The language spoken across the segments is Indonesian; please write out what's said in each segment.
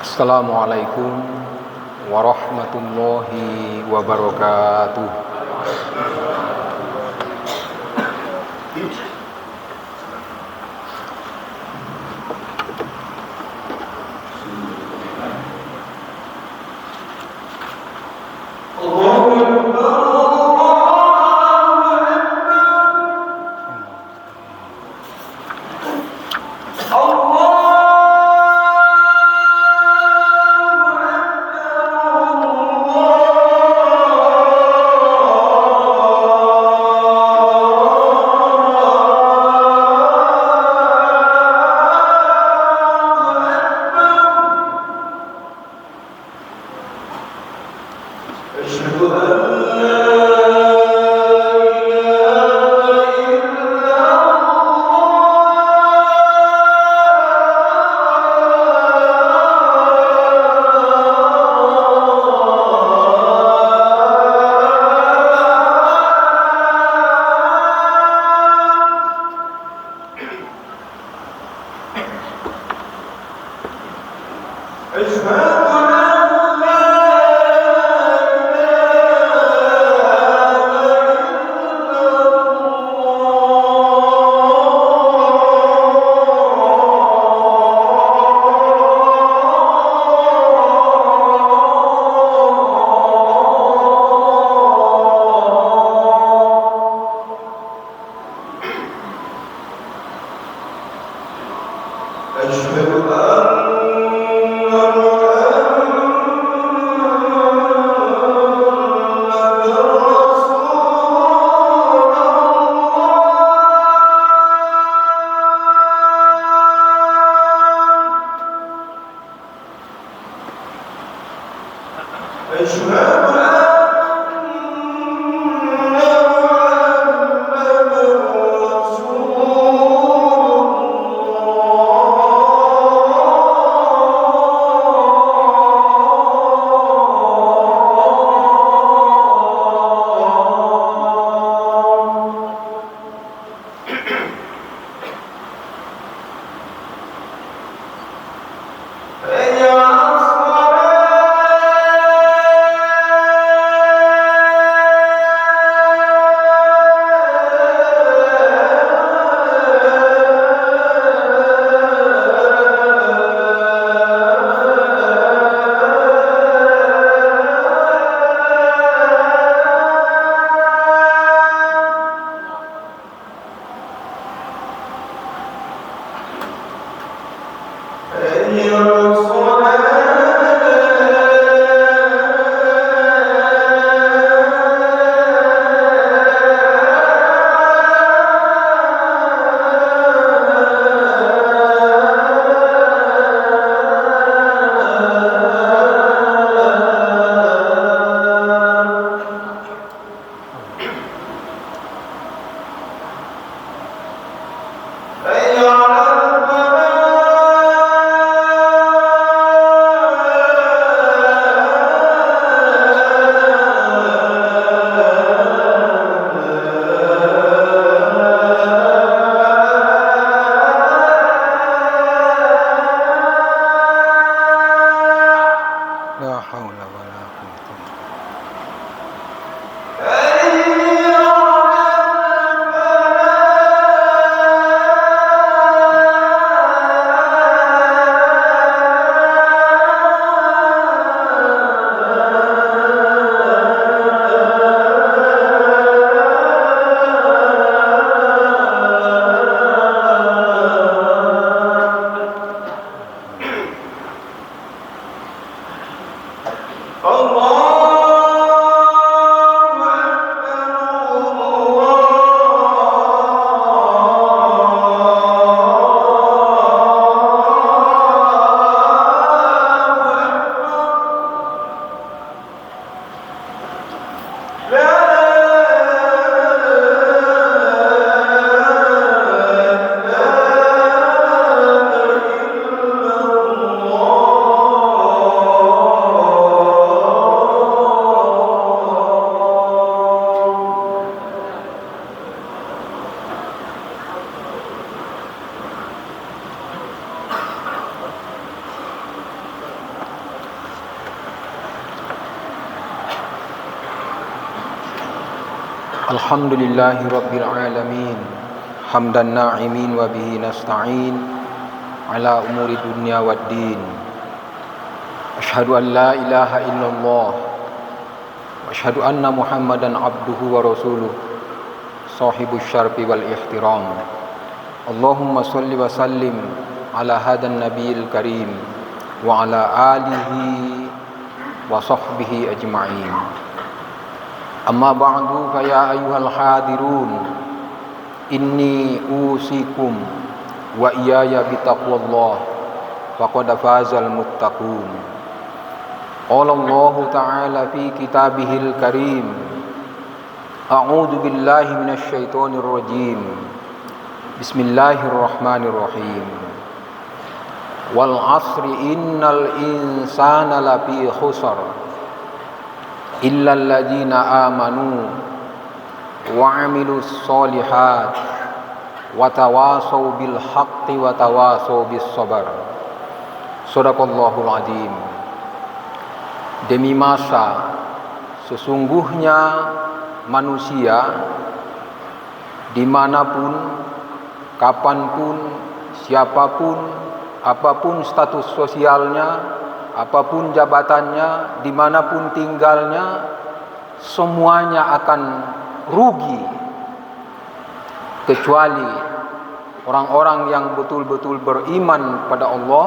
Assalamualaikum warahmatullahi wabarakatuh. Alhamdulillahi Rabbil Alamin. Hamdan na'imin wa bihi nasta'in ala umuri dunya waddin. Asyhadu an la ilaha illallah wa asyhadu anna Muhammadan abduhu wa rasuluh sahibus syarfi wal ihtiram. Allahumma salli wa sallim ala hadan nabiyil karim wa ala alihi wa sahbihi ajma'in. Amma ba'du fa ya ayyuhal hadirun inni usikum wa iyaya bitaqwallah faqad fazal muttaqun. Qala Allah ta'ala fi kitabihil karim a'udzu billahi minasy syaithanir rajim. Bismillahirrahmanirrahim. Wal 'asri innal insana lafi khusr illa alladziina aamanu wa 'amilus sholihat wa tawasaw bil haqqi wa tawasaw bis sabr. Shadaqallahul azim. Demi masa, sesungguhnya manusia dimanapun, kapanpun, siapapun, apapun status sosialnya, apapun jabatannya, dimanapun tinggalnya, semuanya akan rugi kecuali orang-orang yang betul-betul beriman pada Allah,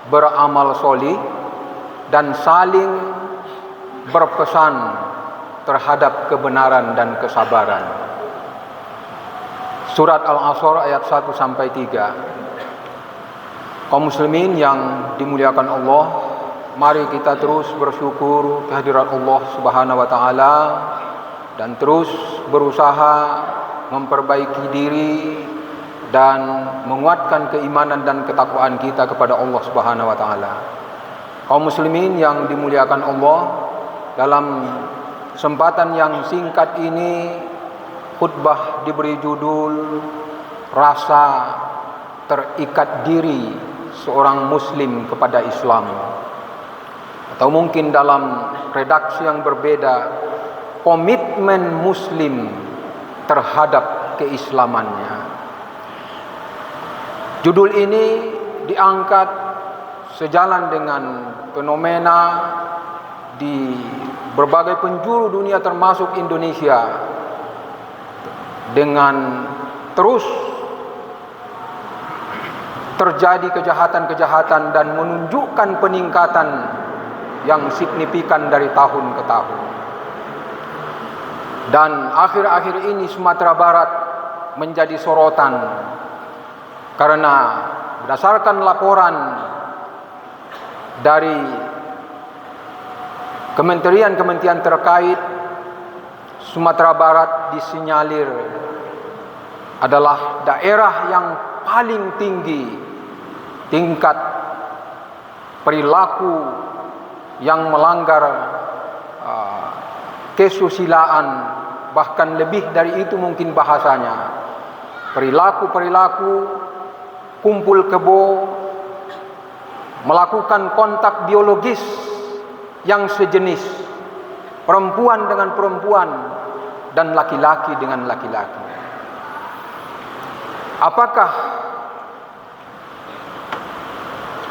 beramal solih, dan saling berpesan terhadap kebenaran dan kesabaran. Surat Al-Asr ayat 1-3. Kaum muslimin yang dimuliakan Allah, mari kita terus bersyukur kehadirat Allah Subhanahu wa taala dan terus berusaha memperbaiki diri dan menguatkan keimanan dan ketakwaan kita kepada Allah Subhanahu wa taala. Kaum muslimin yang dimuliakan Allah, dalam kesempatan yang singkat ini khutbah diberi judul Rasa Terikat Diri Seorang Muslim kepada Islam, atau mungkin dalam redaksi yang berbeda, komitmen Muslim terhadap keislamannya. Judul ini diangkat sejalan dengan fenomena di berbagai penjuru dunia termasuk Indonesia, dengan terus terjadi kejahatan-kejahatan dan menunjukkan peningkatan yang signifikan dari tahun ke tahun. Dan akhir-akhir ini Sumatera Barat menjadi sorotan karena berdasarkan laporan dari kementerian-kementerian terkait, Sumatera Barat disinyalir adalah daerah yang paling tinggi tingkat perilaku yang melanggar kesusilaan, bahkan lebih dari itu mungkin bahasanya. Perilaku-perilaku kumpul kebo, melakukan kontak biologis yang sejenis, perempuan dengan perempuan dan laki-laki dengan laki-laki. Apakah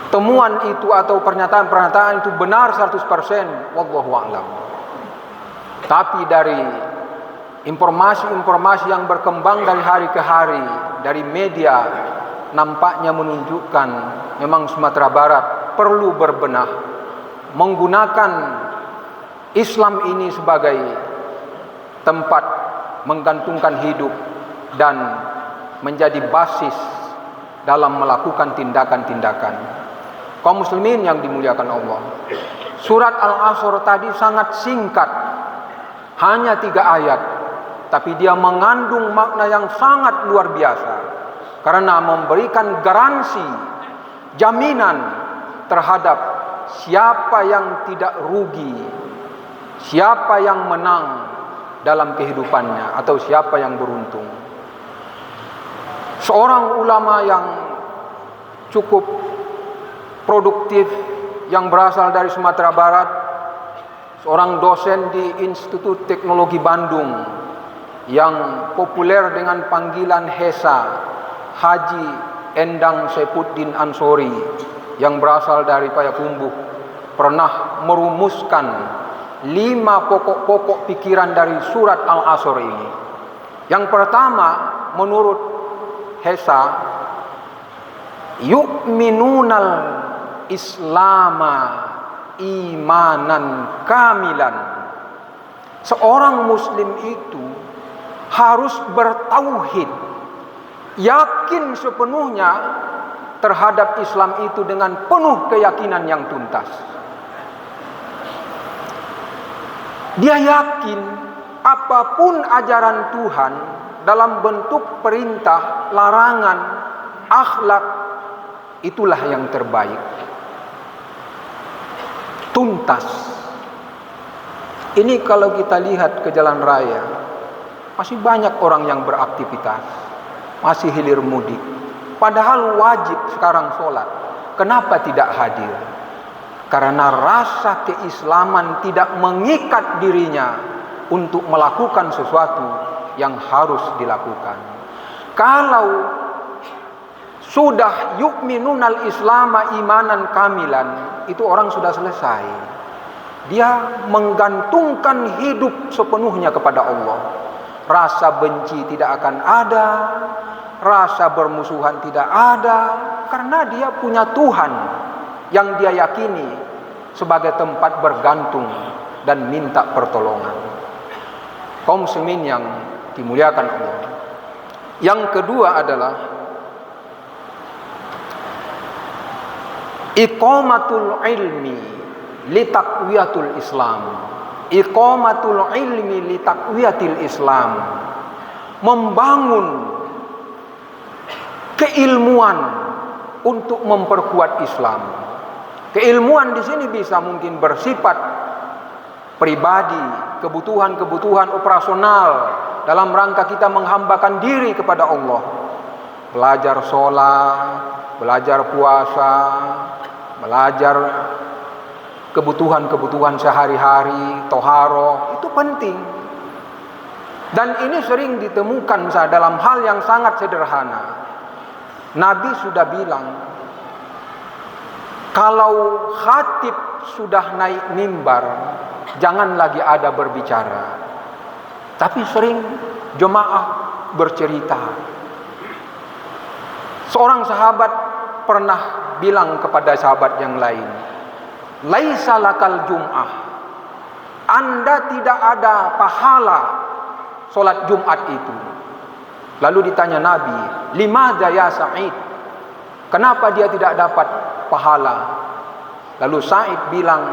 temuan itu atau pernyataan-pernyataan itu benar 100%? Wallahu a'lam. Tapi dari informasi-informasi yang berkembang dari hari ke hari dari media, nampaknya menunjukkan memang Sumatera Barat perlu berbenah, menggunakan Islam ini sebagai tempat menggantungkan hidup dan menjadi basis dalam melakukan tindakan-tindakan. Kaum muslimin yang dimuliakan Allah, surat Al-Asr tadi sangat singkat, hanya 3 ayat, tapi dia mengandung makna yang sangat luar biasa karena memberikan garansi, jaminan terhadap siapa yang tidak rugi, siapa yang menang dalam kehidupannya, atau siapa yang beruntung. Seorang ulama yang cukup produktif yang berasal dari Sumatera Barat, seorang dosen di Institut Teknologi Bandung, yang populer dengan panggilan HESA, Haji Endang Saifuddin Ansori, yang berasal dari Payakumbuh, pernah merumuskan 5 pokok-pokok pikiran dari surat Al-Asr ini. Yang pertama, menurut HESA, yu'minunal islama imanan kamilan. Seorang muslim itu harus bertauhid, yakin sepenuhnya terhadap Islam itu dengan penuh keyakinan yang tuntas. Dia yakin apapun ajaran Tuhan dalam bentuk perintah, larangan, akhlak, itulah yang terbaik. Tuntas. Ini kalau kita lihat ke jalan raya, masih banyak orang yang beraktivitas, masih hilir mudik. Padahal wajib sekarang sholat. Kenapa tidak hadir? Karena rasa keislaman tidak mengikat dirinya untuk melakukan sesuatu yang harus dilakukan. Kalau sudah yu'minunal islama imanan kamilan, itu orang sudah selesai. Dia menggantungkan hidup sepenuhnya kepada Allah. Rasa benci tidak akan ada, rasa bermusuhan tidak ada, karena dia punya Tuhan yang dia yakini sebagai tempat bergantung dan minta pertolongan. Kaum muslimin yang dimuliakan Allah. Yang kedua adalah iqamatul ilmi li taqwiyatul Islam. Iqamatul ilmi li taqwiyatil Islam. Membangun keilmuan untuk memperkuat Islam. Keilmuan di sini bisa mungkin bersifat pribadi, kebutuhan-kebutuhan operasional dalam rangka kita menghambakan diri kepada Allah. Belajar sholat, belajar puasa, belajar kebutuhan-kebutuhan sehari-hari, toharoh, itu penting. Dan ini sering ditemukan misalnya dalam hal yang sangat sederhana. Nabi sudah bilang, kalau khatib sudah naik mimbar, jangan lagi ada berbicara. Tapi sering jemaah bercerita. Seorang sahabat pernah bilang kepada sahabat yang lain, laisa lakal jum'ah. Anda tidak ada pahala solat Jumat itu. Lalu ditanya Nabi, limadza ya Sa'id? Kenapa dia tidak dapat pahala? Lalu Sa'id bilang,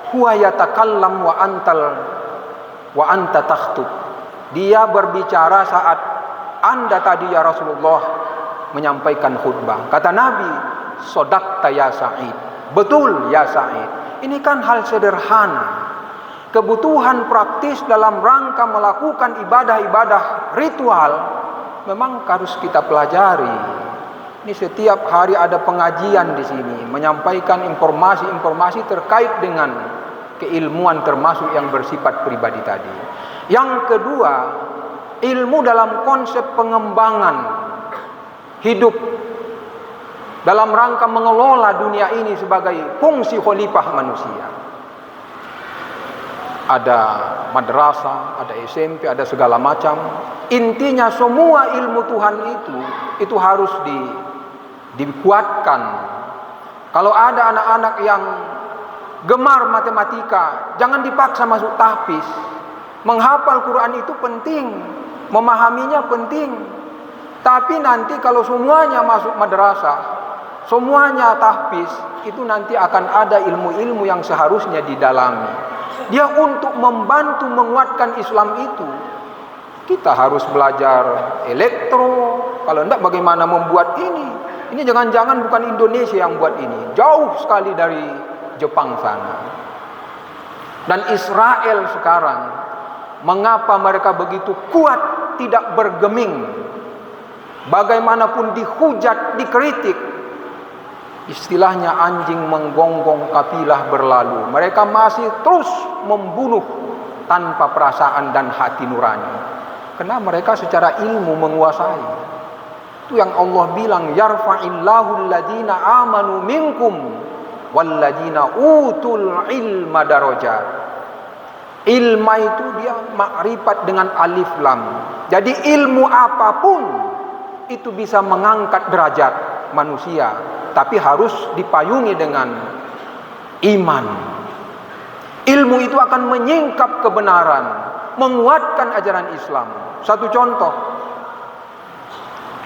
huwa yatakallam wa anta takhtub. Dia berbicara saat Anda tadi ya Rasulullah menyampaikan khutbah. Kata Nabi, sodaqta ya Sa'id. Betul ya Sa'id. Ini kan hal sederhana. Kebutuhan praktis dalam rangka melakukan ibadah-ibadah ritual memang harus kita pelajari. Ini setiap hari ada pengajian di sini, menyampaikan informasi-informasi terkait dengan keilmuan termasuk yang bersifat pribadi tadi. Yang kedua, ilmu dalam konsep pengembangan hidup dalam rangka mengelola dunia ini sebagai fungsi khalifah manusia. Ada madrasah, ada SMP, ada segala macam. Intinya semua ilmu Tuhan itu harus dikuatkan. Kalau ada anak-anak yang gemar matematika, jangan dipaksa masuk tahfiz. Menghafal Quran itu penting, memahaminya penting. Tapi nanti kalau semuanya masuk madrasah, semuanya tahfiz, itu nanti akan ada ilmu-ilmu yang seharusnya didalami. Dia untuk membantu menguatkan Islam itu, kita harus belajar elektro. Kalau tidak, bagaimana membuat ini? Ini jangan-jangan bukan Indonesia yang buat ini, jauh sekali dari Jepang sana. Dan Israel sekarang, mengapa mereka begitu kuat, tidak bergeming? Bagaimanapun dihujat, dikritik, istilahnya anjing menggonggong kafilah berlalu. Mereka masih terus membunuh tanpa perasaan dan hati nurani. Karena mereka secara ilmu menguasai. Itu yang Allah bilang, yarfa'illahu alladhina amanu minkum walladhina utul ilma darajat. Ilma itu dia makrifat dengan alif lam. Jadi ilmu apapun itu bisa mengangkat derajat manusia, tapi harus dipayungi dengan iman. Ilmu itu akan menyingkap kebenaran, menguatkan ajaran Islam. Satu contoh,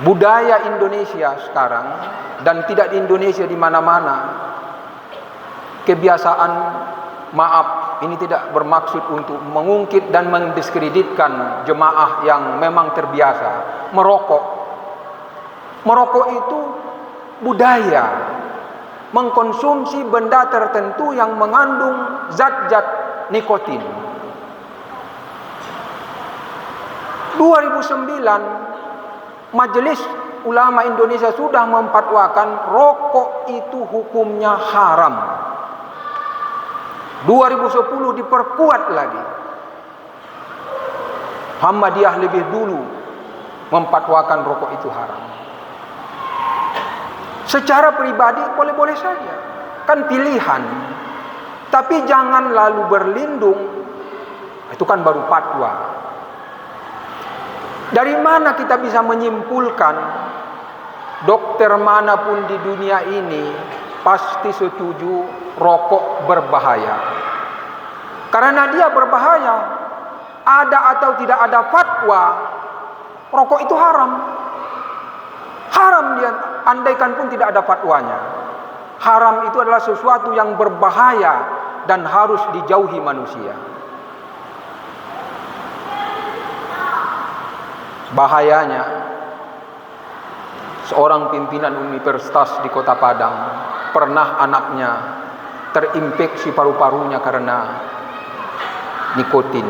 budaya Indonesia sekarang, dan tidak di Indonesia, di mana-mana, kebiasaan, maaf, ini tidak bermaksud untuk mengungkit dan mendiskreditkan jemaah yang memang terbiasa merokok. Merokok itu budaya, mengkonsumsi benda tertentu yang mengandung zat-zat nikotin. 2009 Majelis Ulama Indonesia sudah memfatwakan rokok itu hukumnya haram. 2010 diperkuat lagi. Muhammadiyah lebih dulu memfatwakan rokok itu haram. Secara pribadi boleh-boleh saja, kan pilihan. Tapi jangan lalu berlindung, itu kan baru fatwa. Dari mana kita bisa menyimpulkan dokter manapun di dunia ini pasti setuju rokok berbahaya? Karena dia berbahaya, ada atau tidak ada fatwa, rokok itu haram. Haram dia, andaikan pun tidak ada fatwanya. Haram itu adalah sesuatu yang berbahaya dan harus dijauhi manusia. Bahayanya, seorang pimpinan universitas di Kota Padang pernah anaknya terinfeksi paru-parunya karena nikotin.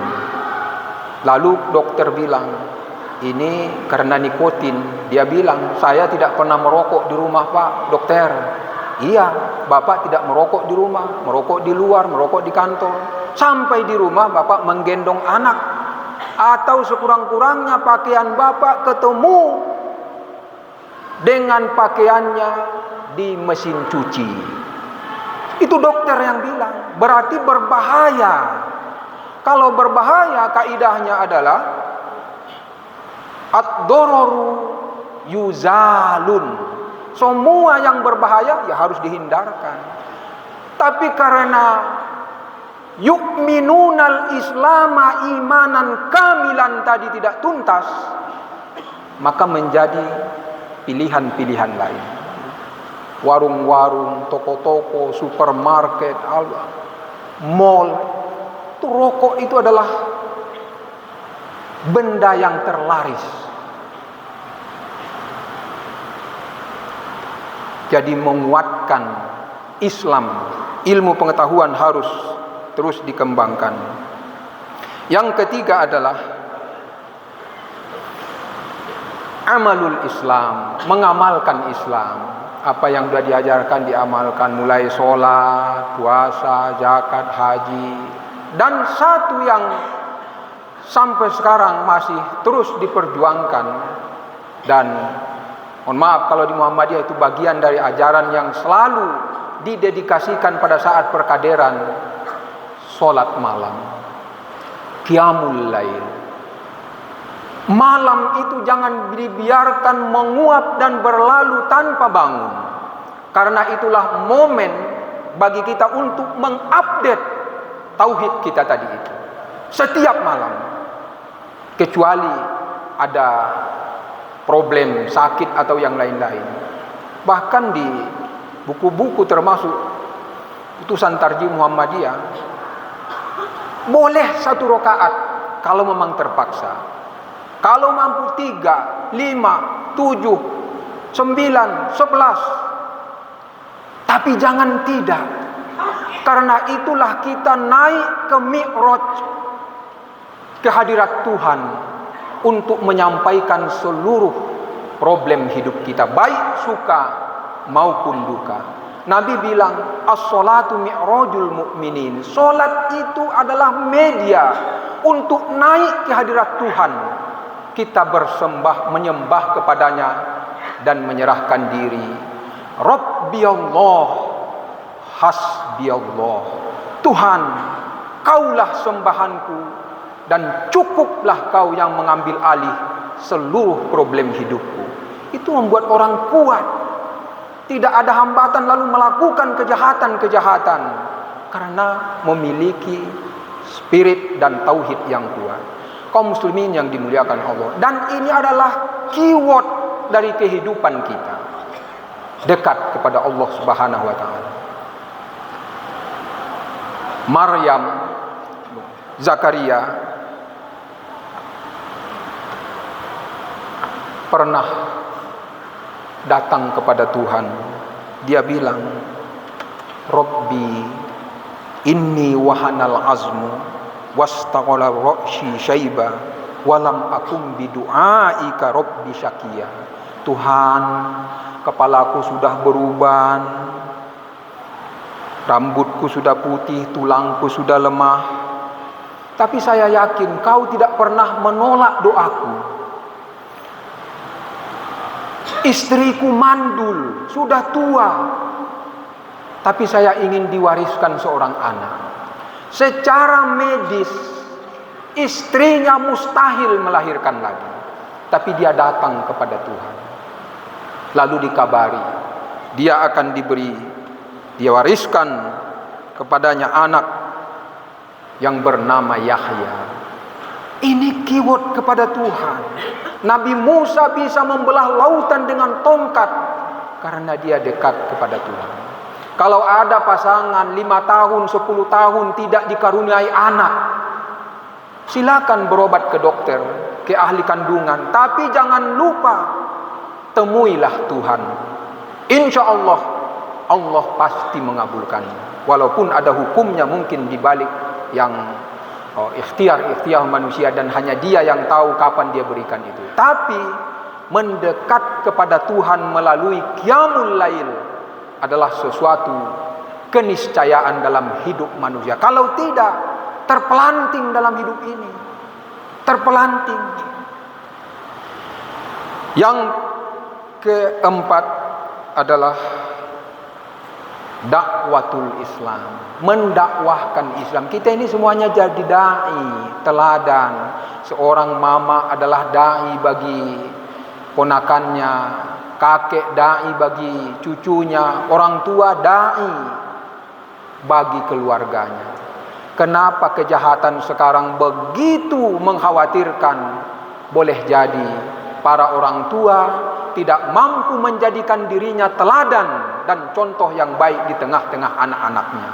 Lalu dokter bilang, ini karena nikotin. Dia bilang, saya tidak pernah merokok di rumah Pak dokter. Iya, Bapak tidak merokok di rumah, merokok di luar, merokok di kantor. Sampai di rumah Bapak menggendong anak, atau sekurang-kurangnya pakaian Bapak ketemu dengan pakaiannya di mesin cuci. Itu dokter yang bilang, berarti berbahaya. Kalau berbahaya, kaidahnya adalah ad-dororu yuzalun. Semua yang berbahaya ya harus dihindarkan. Tapi karena yu'minunal islama imanan kamilan tadi tidak tuntas, maka menjadi pilihan-pilihan lain. Warung-warung, toko-toko, supermarket, mall, itu rokok itu adalah benda yang terlaris. Jadi menguatkan Islam, ilmu pengetahuan harus terus dikembangkan. Yang ketiga adalah amalul Islam, mengamalkan Islam. Apa yang sudah diajarkan diamalkan, mulai sholat, puasa, zakat, haji. Dan satu yang sampai sekarang masih terus diperjuangkan, dan mohon maaf kalau di Muhammadiyah itu bagian dari ajaran yang selalu didedikasikan pada saat perkaderan, sholat malam, qiyamul lail. Malam itu jangan dibiarkan menguap dan berlalu tanpa bangun. Karena itulah momen bagi kita untuk mengupdate tauhid kita tadi itu. Setiap malam. Kecuali ada problem, sakit atau yang lain-lain. Bahkan di buku-buku termasuk putusan tarjih Muhammadiyah, boleh 1 rakaat kalau memang terpaksa. Kalau mampu 3, 5, 7, 9, 11. Tapi jangan tidak. Karena itulah kita naik ke Mi'raj, ke hadirat Tuhan, untuk menyampaikan seluruh problem hidup kita, baik suka maupun duka. Nabi bilang, as-sholatu mi'rajul mu'minin. Solat itu adalah media untuk naik ke hadirat Tuhan. kita menyembah kepadanya dan menyerahkan diri. Rabbi Allah, hasbi Allah. Tuhan, Kaulah sembahanku dan cukuplah Kau yang mengambil alih seluruh problem hidupku. Itu membuat orang kuat. Tidak ada hambatan lalu melakukan kejahatan-kejahatan karena memiliki spirit dan tauhid yang kuat. Kaum muslimin yang dimuliakan Allah, dan ini adalah keyword dari kehidupan kita, dekat kepada Allah Subhanahu wa taala. Maryam, Zakaria pernah datang kepada Tuhan. Dia bilang, Rabbi inni wahanal azmu wastaqala ra'syi syaiba walam akum bidu'aika rabbi syakiya. Tuhan, kepalaku sudah beruban, rambutku sudah putih, tulangku sudah lemah, tapi saya yakin Kau tidak pernah menolak doaku. Istriku mandul, sudah tua, tapi saya ingin diwariskan seorang anak. Secara medis, istrinya mustahil melahirkan lagi, tapi dia datang kepada Tuhan. Lalu dikabari, dia akan dia wariskan kepadanya anak yang bernama Yahya. Ini keyword kepada Tuhan. Nabi Musa bisa membelah lautan dengan tongkat karena dia dekat kepada Tuhan. Kalau ada pasangan 5 tahun, 10 tahun tidak dikaruniai anak, silakan berobat ke dokter, ke ahli kandungan, tapi jangan lupa temuilah Tuhan. Insya Allah, Allah pasti mengabulkannya. Walaupun ada hukumnya mungkin dibalik yang ikhtiar manusia dan hanya dia yang tahu kapan dia berikan itu. Tapi mendekat kepada Tuhan melalui qiyamul lail adalah sesuatu keniscayaan dalam hidup manusia. Kalau tidak, terpelanting dalam hidup ini. Terpelanting. Yang keempat adalah dakwatul Islam, mendakwahkan Islam. Kita ini semuanya jadi dai, teladan. Seorang mama adalah dai bagi ponakannya, kakek dai bagi cucunya, orang tua dai bagi keluarganya. Kenapa kejahatan sekarang begitu mengkhawatirkan? Boleh jadi para orang tua tidak mampu menjadikan dirinya teladan dan contoh yang baik di tengah-tengah anak-anaknya.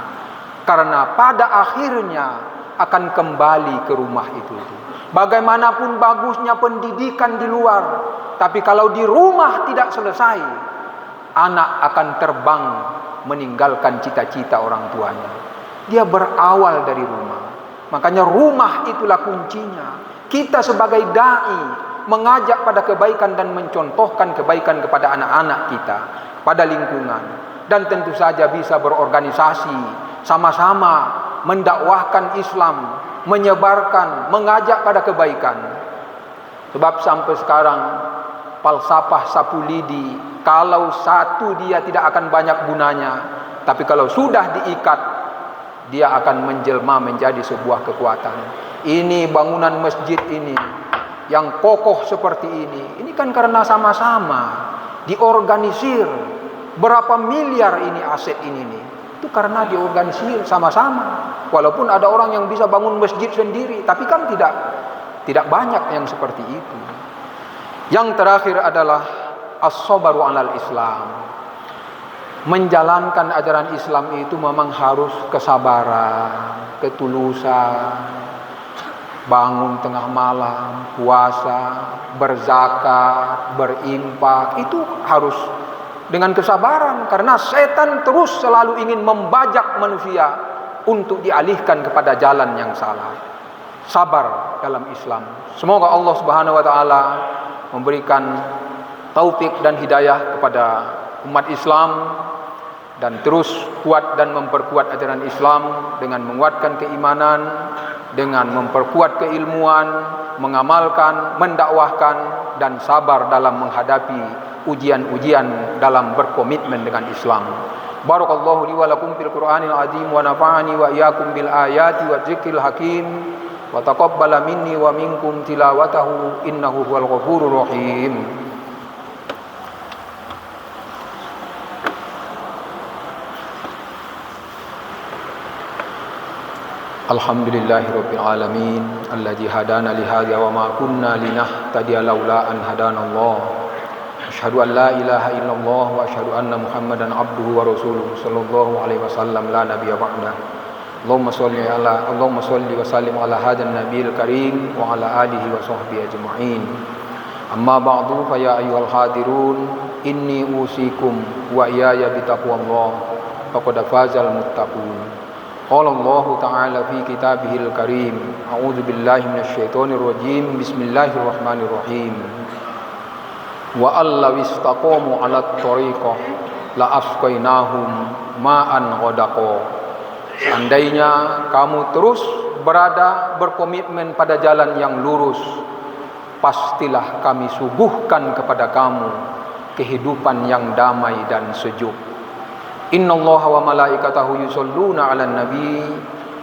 Karena pada akhirnya akan kembali ke rumah itu. Bagaimanapun bagusnya pendidikan di luar, tapi kalau di rumah tidak selesai, anak akan terbang meninggalkan cita-cita orang tuanya. Dia berawal dari rumah. Makanya rumah itulah kuncinya. Kita sebagai dai mengajak pada kebaikan dan mencontohkan kebaikan kepada anak-anak kita, pada lingkungan, dan tentu saja bisa berorganisasi sama-sama mendakwahkan Islam, menyebarkan, mengajak pada kebaikan. Sebab sampai sekarang falsafah sapu lidi, kalau satu dia tidak akan banyak gunanya, tapi kalau sudah diikat, dia akan menjelma menjadi sebuah kekuatan. Ini bangunan masjid ini yang kokoh seperti ini kan karena sama-sama diorganisir. Berapa miliar ini aset ini nih, itu karena diorganisir sama-sama. Walaupun ada orang yang bisa bangun masjid sendiri, tapi kan tidak banyak yang seperti itu. Yang terakhir adalah as-sabaru 'alal Islam. Menjalankan ajaran Islam itu memang harus kesabaran, ketulusan, bangun tengah malam, puasa, berzakat, berinfak, itu harus dengan kesabaran. Karena setan terus selalu ingin membajak manusia untuk dialihkan kepada jalan yang salah. Sabar dalam Islam. Semoga Allah Subhanahu wa taala memberikan taufik dan hidayah kepada umat Islam dan terus kuat dan memperkuat ajaran Islam dengan menguatkan keimanan, dengan memperkuat keilmuan, mengamalkan, mendakwahkan, dan sabar dalam menghadapi ujian-ujian dalam berkomitmen dengan Islam. Barakallahu li wa lakum fil Qur'anil azim wa nafa'ani wa iyyakum bil ayati wa dzikril hakim wa taqabbala minni wa minkum tilawatahu innahu huwal ghafurur rahim. Alhamdulillahirabbil alamin alladzi hadana li hadza wa ma kunna linahtadiya laula an hadanallah. Asyhadu an la ilaha illallah wa asyhadu anna Muhammadan abduhu wa rasuluhu sallallahu alaihi wasallam la nabiyya ba'da. Allahumma shalli wa sallim ala hadzal nabiyil karim wa ala alihi wa sahbihi ajma'in. Amma ba'du fa ya ayyuhal hadirun inni usikum wa iyaya bitaqwallah faqad fazal muttaqun. Qala Allah Ta'ala fi kitabihil karim. A'udzu billahi minasyaitonir rajim. Bismillahirrahmanirrahim. Wa allaw istaqamu 'alat thariqah la asqainahum ma'an ghadaqa. Seandainya kamu terus berkomitmen pada jalan yang lurus, pastilah kami suguhkan kepada kamu kehidupan yang damai dan sejuk. Innallaha wa malaikatahu yusholluna 'alan nabi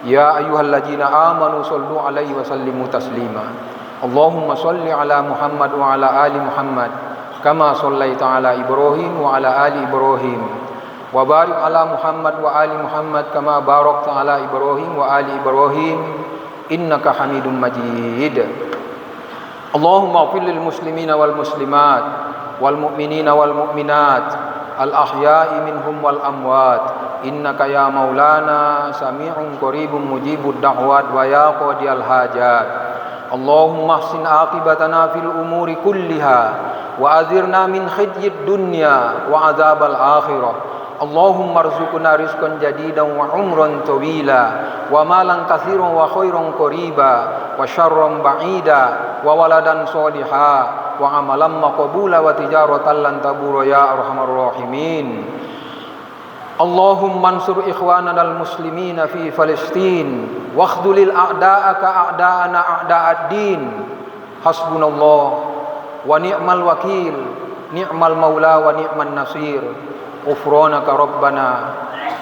ya ayyuhalladzina amanu shollu 'alaihi wa sallimu taslima. Allahumma sholli 'ala Muhammad wa 'ala ali Muhammad kama shallaita 'ala Ibrahim wa 'ala ali Ibrahim wa barik 'ala Muhammad wa ali Muhammad kama barakta 'ala Ibrahim wa ali Ibrahim innaka Hamidum Majid. Allahumma ighfir lil muslimina wal muslimat wal mu'minina wal mu'minat al-ahya'i minhum wal amwat innaka ya maulana sami'un qaribun mujibud da'wat wa ya qadiyal hajat. Allahumma ahsin aqibatana fil umuri kulliha wa azirna min khizyid dunya wa azabal akhirah. Allahumma arzuqna rizqan jadidan wa umran tawila wa malan katsiran wa khairan qariba wa syarran ba'ida wa waladan sholiha wa amalan maqbula wa tijaratan lan tabura ya arhamar rahimin. Allahumma ansur ikhwanana al-muslimina fi Palestin wa akhdhulil a'da'aka a'da'ana a'da'ad-din. Hasbunallah wa ni'mal wakil, ni'mal maula wa ni'man nasir. Ghufranaka rabbana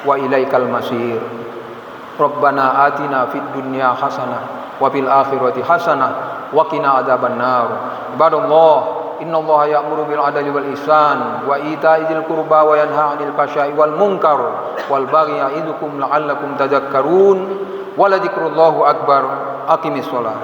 wa ilaikal masir. Rabbana atina fid dunya hasanah wa fil akhirati hasanah wa qina adzabannar. Ibadallah, innallaha ya'muru bil adli wal ihsan wa ita'i dzil qurba wa yanha 'anil fahsya'i wal munkar wal baghi ya'idukum la'allakum tadhakkarun. Wa la dzikrullahi akbar. Aqimis shalah.